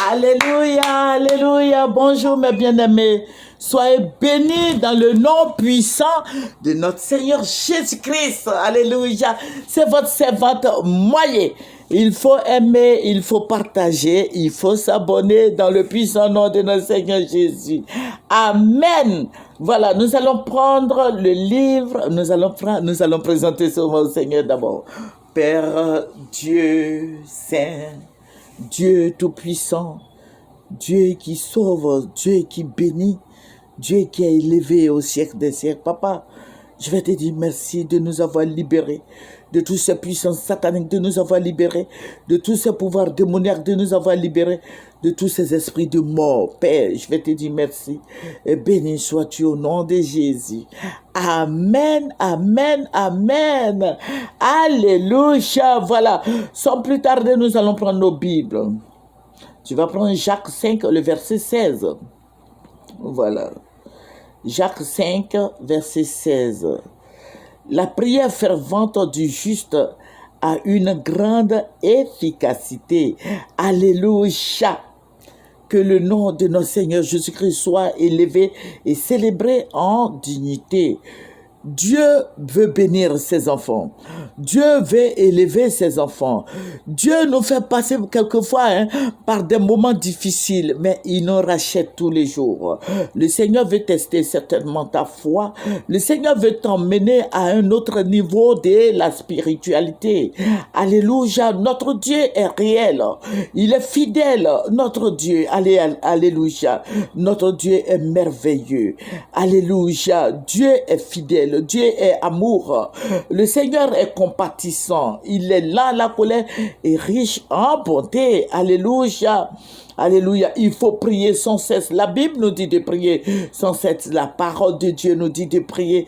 Alléluia, alléluia. Bonjour mes bien-aimés. Soyez bénis dans le nom puissant de notre Seigneur Jésus-Christ. Alléluia. C'est votre servante Moyé. Il faut aimer, il faut partager, il faut s'abonner dans le puissant nom de notre Seigneur Jésus. Amen. Voilà, nous allons prendre le livre, nous allons présenter ce mot au Seigneur d'abord. Père Dieu Saint, Dieu Tout-Puissant, Dieu qui sauve, Dieu qui bénit, Dieu qui est élevé au siècle des siècles. Papa, je vais te dire merci de nous avoir libérés de toutes ces puissances sataniques, de nous avoir libérés de tous ces pouvoirs démoniaques, de nous avoir libérés de tous ces esprits de mort. Père, je vais te dire merci et béni sois-tu au nom de Jésus. Amen, amen, amen. Alléluia. Voilà, sans plus tarder, nous allons prendre nos Bibles. Tu vas prendre Jacques 5, le verset 16. Voilà. Jacques 5, verset 16. La prière fervente du juste a une grande efficacité. Alléluia. Que le nom de notre Seigneur Jésus-Christ soit élevé et célébré en dignité. Dieu veut bénir ses enfants. Dieu veut élever ses enfants. Dieu nous fait passer quelquefois par des moments difficiles, mais il nous rachète tous les jours. Le Seigneur veut tester certainement ta foi. Le Seigneur veut t'emmener à un autre niveau de la spiritualité. Alléluia. Notre Dieu est réel. Il est fidèle. Notre Dieu, alléluia. Notre Dieu est merveilleux. Alléluia. Dieu est fidèle. Dieu est amour. Le Seigneur est compatissant. Il est là, la colère est riche en bonté. Alléluia. Alléluia. Il faut prier sans cesse. La Bible nous dit de prier sans cesse. La parole de Dieu nous dit de prier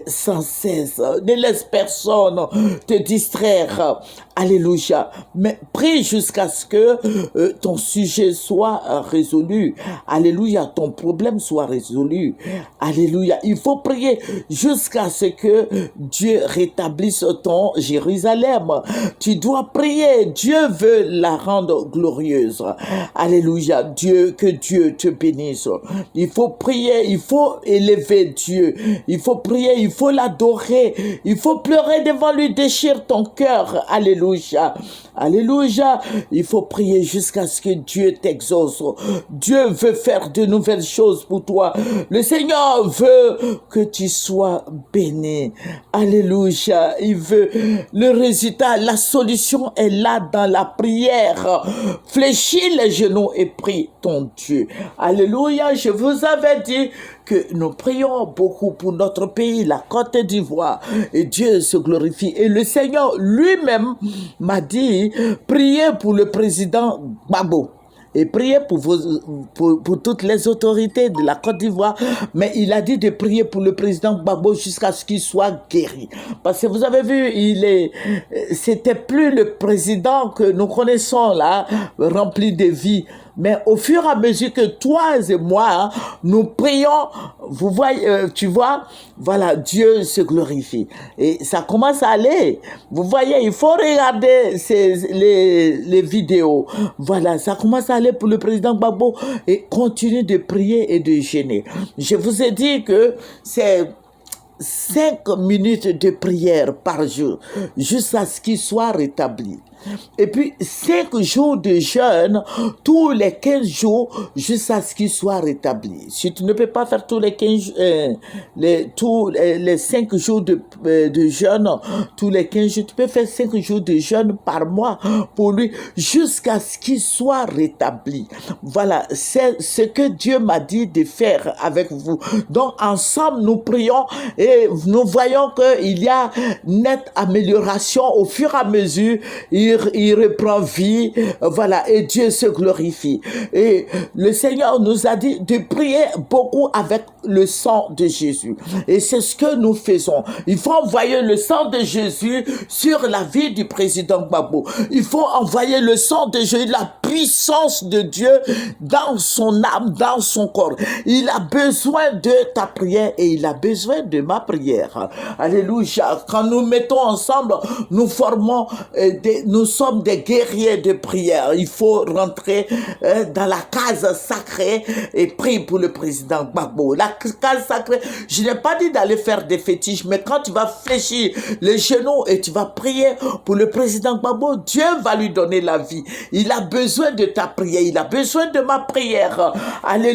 sans cesse. Ne laisse personne te distraire. Alléluia. Mais prie jusqu'à ce que ton sujet soit résolu. Alléluia. Ton problème soit résolu. Alléluia. Il faut prier jusqu'à ce que Dieu rétablisse ton Jérusalem. Tu dois prier. Dieu veut la rendre glorieuse. Alléluia. Que Dieu te bénisse. Il faut prier, il faut élever Dieu. Il faut prier, il faut l'adorer. Il faut pleurer devant lui, déchire ton cœur. Alléluia. Alléluia. Il faut prier jusqu'à ce que Dieu t'exauce. Dieu veut faire de nouvelles choses pour toi. Le Seigneur veut que tu sois béni. Alléluia. Il veut le résultat. La solution est là dans la prière. Fléchis les genoux et prie ton Dieu. Alléluia. Je vous avais dit que nous prions beaucoup pour notre pays, la Côte d'Ivoire, et Dieu se glorifie. Et le Seigneur lui-même m'a dit, priez pour le président Gbagbo. Et priez pour toutes les autorités de la Côte d'Ivoire. Mais il a dit de prier pour le président Gbagbo jusqu'à ce qu'il soit guéri. Parce que vous avez vu, c'était plus le président que nous connaissons là, rempli de vie. Mais au fur et à mesure que toi et moi, nous prions, vous voyez, tu vois, voilà, Dieu se glorifie. Et ça commence à aller. Vous voyez, il faut regarder les vidéos. Voilà, ça commence à aller pour le président Gbagbo et continue de prier et de jeûner. Je vous ai dit que c'est 5 minutes de prière par jour jusqu'à ce qu'il soit rétabli. Et puis 5 jours de jeûne tous les 15 jours jusqu'à ce qu'il soit rétabli. Si tu ne peux pas faire tous les 5 jours de jeûne, tous les 15 jours, tu peux faire 5 jours de jeûne par mois pour lui jusqu'à ce qu'il soit rétabli. Voilà, c'est ce que Dieu m'a dit de faire avec vous. Donc ensemble, nous prions et nous voyons qu'il y a nette amélioration au fur et à mesure. Il reprend vie, voilà, et Dieu se glorifie. Et le Seigneur nous a dit de prier beaucoup avec le sang de Jésus. Et c'est ce que nous faisons. Il faut envoyer le sang de Jésus sur la vie du président Gbagbo. Il faut envoyer le sang de Jésus, la puissance de Dieu dans son âme, dans son corps. Il a besoin de ta prière et il a besoin de ma prière. Alléluia. Quand nous mettons ensemble, nous formons, nous sommes des guerriers de prière. Il faut rentrer dans la case sacrée et prier pour le président Gbagbo. La case sacrée, je n'ai pas dit d'aller faire des fétiches, mais quand tu vas fléchir les genoux et tu vas prier pour le président Gbagbo, Dieu va lui donner la vie. Il a besoin de ta prière, il a besoin de ma prière. Alléluia.